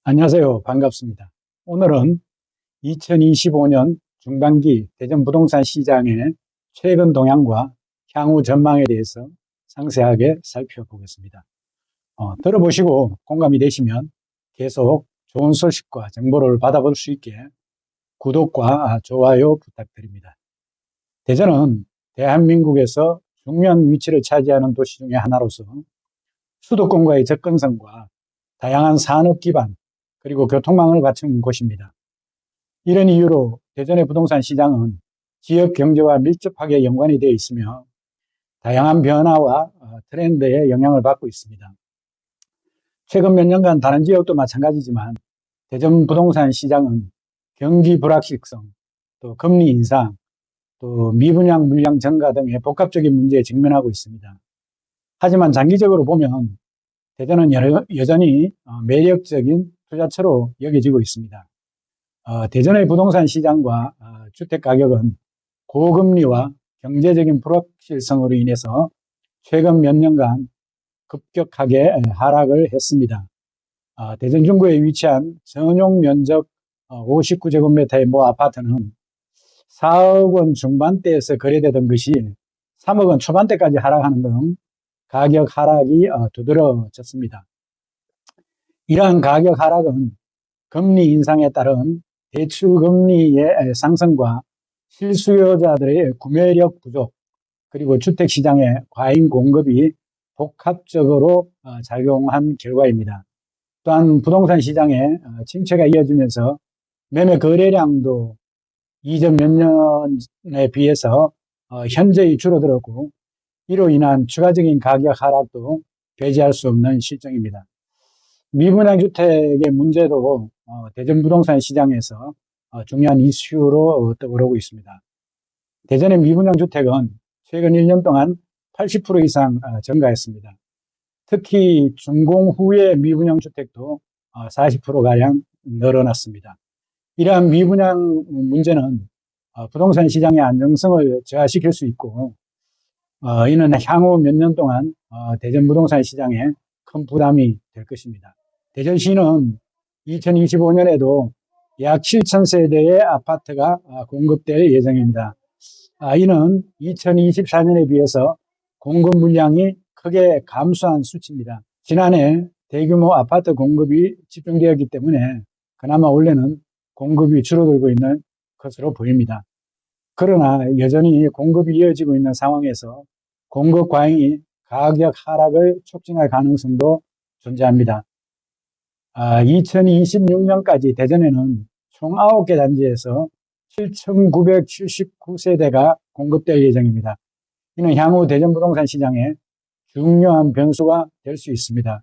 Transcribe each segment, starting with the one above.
안녕하세요. 반갑습니다. 오늘은 2025년 중반기 대전 부동산 시장의 최근 동향과 향후 전망에 대해서 상세하게 살펴보겠습니다. 들어보시고 공감이 되시면 계속 좋은 소식과 정보를 받아볼 수 있게 구독과 좋아요 부탁드립니다. 대전은 대한민국에서 중요한 위치를 차지하는 도시 중에 하나로서 수도권과의 접근성과 다양한 산업 기반 그리고 교통망을 갖춘 곳입니다. 이런 이유로 대전의 부동산 시장은 지역 경제와 밀접하게 연관이 되어 있으며 다양한 변화와 트렌드에 영향을 받고 있습니다. 최근 몇 년간 다른 지역도 마찬가지지만 대전 부동산 시장은 경기 불확실성, 또 금리 인상, 또 미분양 물량 증가 등의 복합적인 문제에 직면하고 있습니다. 하지만 장기적으로 보면 대전은 여전히 매력적인 투자처로 여겨지고 있습니다. 대전의 부동산 시장과 주택 가격은 고금리와 경제적인 불확실성으로 인해서 최근 몇 년간 급격하게 하락을 했습니다. 대전 중구에 위치한 전용 면적 59제곱미터의 모 아파트는 4억 원 중반대에서 거래되던 것이 3억 원 초반대까지 하락하는 등 가격 하락이 두드러졌습니다. 이러한 가격 하락은 금리 인상에 따른 대출 금리의 상승과 실수요자들의 구매력 부족, 그리고 주택시장의 과잉 공급이 복합적으로 작용한 결과입니다. 또한 부동산 시장의 침체가 이어지면서 매매 거래량도 이전 몇 년에 비해서 현저히 줄어들었고, 이로 인한 추가적인 가격 하락도 배제할 수 없는 실정입니다. 미분양 주택의 문제도 대전 부동산 시장에서 중요한 이슈로 떠오르고 있습니다. 대전의 미분양 주택은 최근 1년 동안 80% 이상 증가했습니다. 특히 준공 후의 미분양 주택도 40%가량 늘어났습니다. 이러한 미분양 문제는 부동산 시장의 안정성을 저하시킬 수 있고, 이는 향후 몇 년 동안 대전 부동산 시장에 큰 부담이 될 것입니다. 대전시는 2025년에도 약 7,000세대의 아파트가 공급될 예정입니다. 이는 2024년에 비해서 공급 물량이 크게 감소한 수치입니다. 지난해 대규모 아파트 공급이 집중되었기 때문에 그나마 올해는 공급이 줄어들고 있는 것으로 보입니다. 그러나 여전히 공급이 이어지고 있는 상황에서 공급 과잉이 가격 하락을 촉진할 가능성도 존재합니다. 2026년까지 대전에는 총 9개 단지에서 7,979세대가 공급될 예정입니다. 이는 향후 대전 부동산 시장에 중요한 변수가 될 수 있습니다.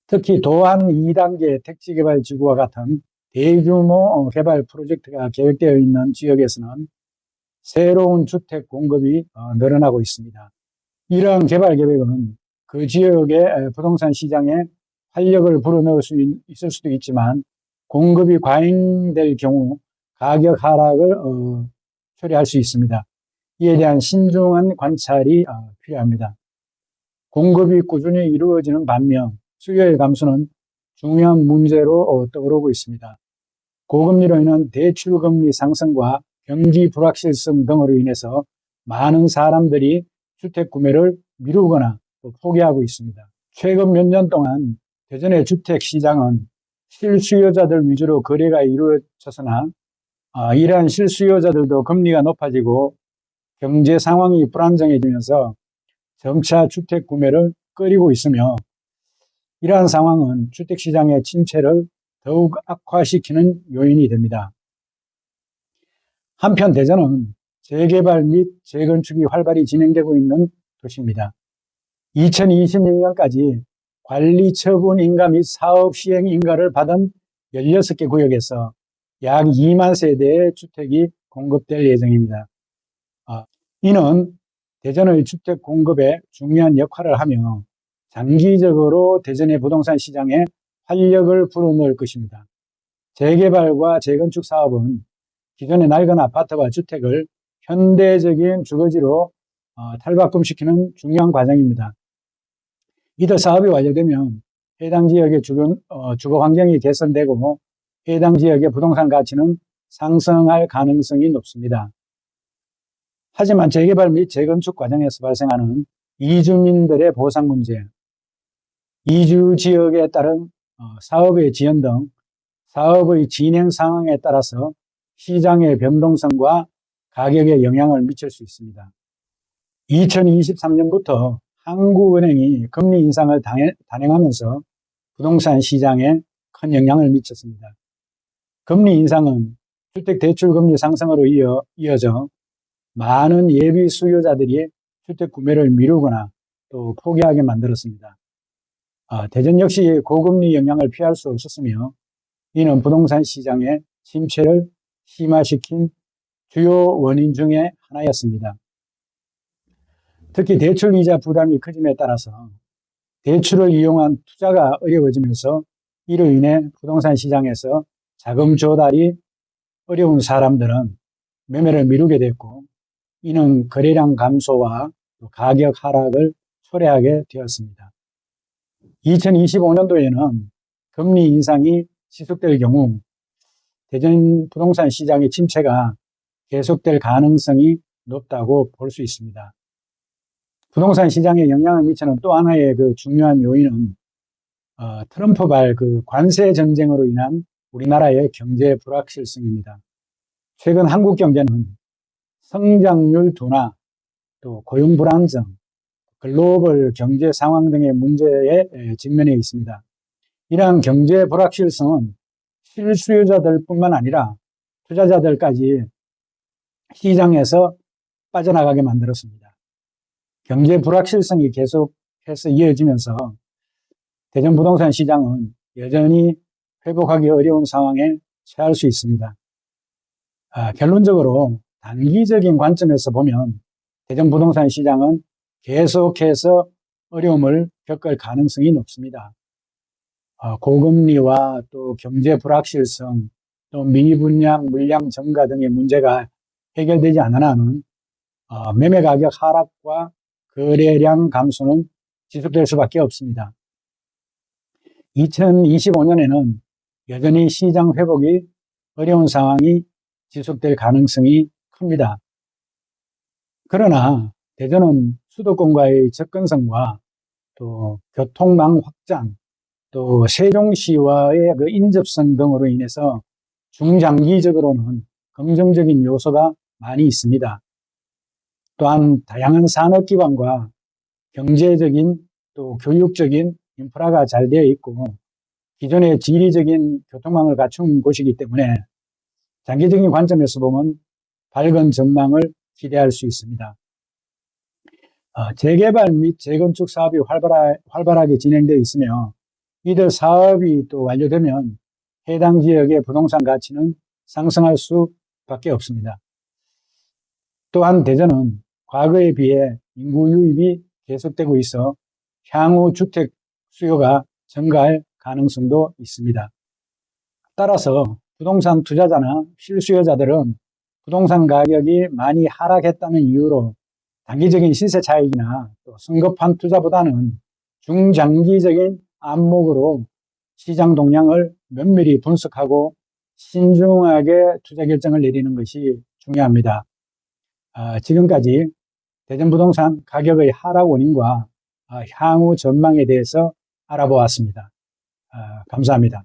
특히 도안 2단계 택지개발지구와 같은 대규모 개발 프로젝트가 계획되어 있는 지역에서는 새로운 주택 공급이 늘어나고 있습니다. 이러한 개발 계획은 그 지역의 부동산 시장에 활력을 불어넣을 수 있을 수도 있지만 공급이 과잉될 경우 가격 하락을 초래할 수 있습니다. 이에 대한 신중한 관찰이 필요합니다. 공급이 꾸준히 이루어지는 반면 수요의 감소는 중요한 문제로 떠오르고 있습니다. 고금리로 인한 대출금리 상승과 경기 불확실성 등으로 인해서 많은 사람들이 주택 구매를 미루거나 포기하고 있습니다. 최근 몇 년 동안 대전의 주택 시장은 실수요자들 위주로 거래가 이루어졌으나 이러한 실수요자들도 금리가 높아지고 경제 상황이 불안정해지면서 점차 주택 구매를 꺼리고 있으며, 이러한 상황은 주택 시장의 침체를 더욱 악화시키는 요인이 됩니다. 한편 대전은 재개발 및 재건축이 활발히 진행되고 있는 도시입니다. 2026년까지 관리 처분 인가 및 사업 시행 인가를 받은 16개 구역에서 약 2만 세대의 주택이 공급될 예정입니다. 이는 대전의 주택 공급에 중요한 역할을 하며 장기적으로 대전의 부동산 시장에 활력을 불어넣을 것입니다. 재개발과 재건축 사업은 기존의 낡은 아파트와 주택을 현대적인 주거지로 탈바꿈시키는 중요한 과정입니다. 이들 사업이 완료되면 해당 지역의 주거 환경이 개선되고 해당 지역의 부동산 가치는 상승할 가능성이 높습니다. 하지만 재개발 및 재건축 과정에서 발생하는 이주민들의 보상 문제, 이주 지역에 따른 사업의 지연 등 사업의 진행 상황에 따라서 시장의 변동성과 가격에 영향을 미칠 수 있습니다. 2023년부터 한국은행이 금리 인상을 단행하면서 부동산 시장에 큰 영향을 미쳤습니다. 금리 인상은 주택대출금리 상승으로 이어져 많은 예비 수요자들이 주택 구매를 미루거나 또 포기하게 만들었습니다. 대전 역시 고금리 영향을 피할 수 없었으며 이는 부동산 시장의 침체를 심화시킨 주요 원인 중에 하나였습니다. 특히 대출 이자 부담이 커짐에 따라서 대출을 이용한 투자가 어려워지면서 이로 인해 부동산 시장에서 자금 조달이 어려운 사람들은 매매를 미루게 됐고 이는 거래량 감소와 가격 하락을 초래하게 되었습니다. 2025년도에는 금리 인상이 지속될 경우 대전 부동산 시장의 침체가 계속될 가능성이 높다고 볼 수 있습니다. 부동산 시장에 영향을 미치는 또 하나의 중요한 요인은 트럼프발 관세 전쟁으로 인한 우리나라의 경제 불확실성입니다. 최근 한국 경제는 성장률 둔화, 또 고용 불안정, 글로벌 경제 상황 등의 문제에 직면해 있습니다. 이러한 경제 불확실성은 실수요자들뿐만 아니라 투자자들까지 시장에서 빠져나가게 만들었습니다. 경제 불확실성이 계속해서 이어지면서 대전 부동산 시장은 여전히 회복하기 어려운 상황에 처할 수 있습니다. 결론적으로 단기적인 관점에서 보면 대전 부동산 시장은 계속해서 어려움을 겪을 가능성이 높습니다. 고금리와 또 경제 불확실성, 또 미분양, 물량 증가 등의 문제가 해결되지 않은 한은 매매 가격 하락과 거래량 감소는 지속될 수밖에 없습니다. 2025년에는 여전히 시장 회복이 어려운 상황이 지속될 가능성이 큽니다. 그러나 대전은 수도권과의 접근성과 또 교통망 확장, 또 세종시와의 인접성 등으로 인해서 중장기적으로는 긍정적인 요소가 많이 있습니다. 또한 다양한 산업 기반과 경제적인 또 교육적인 인프라가 잘 되어 있고 기존의 지리적인 교통망을 갖춘 곳이기 때문에 장기적인 관점에서 보면 밝은 전망을 기대할 수 있습니다. 재개발 및 재건축 사업이 활발하게 진행되어 있으며 이들 사업이 또 완료되면 해당 지역의 부동산 가치는 상승할 수밖에 없습니다. 또한 대전은 과거에 비해 인구 유입이 계속되고 있어 향후 주택 수요가 증가할 가능성도 있습니다. 따라서 부동산 투자자나 실수요자들은 부동산 가격이 많이 하락했다는 이유로 단기적인 시세 차익이나 또 성급한 투자보다는 중장기적인 안목으로 시장 동향을 면밀히 분석하고 신중하게 투자 결정을 내리는 것이 중요합니다. 지금까지 대전 부동산 가격의 하락 원인과 향후 전망에 대해서 알아보았습니다. 감사합니다.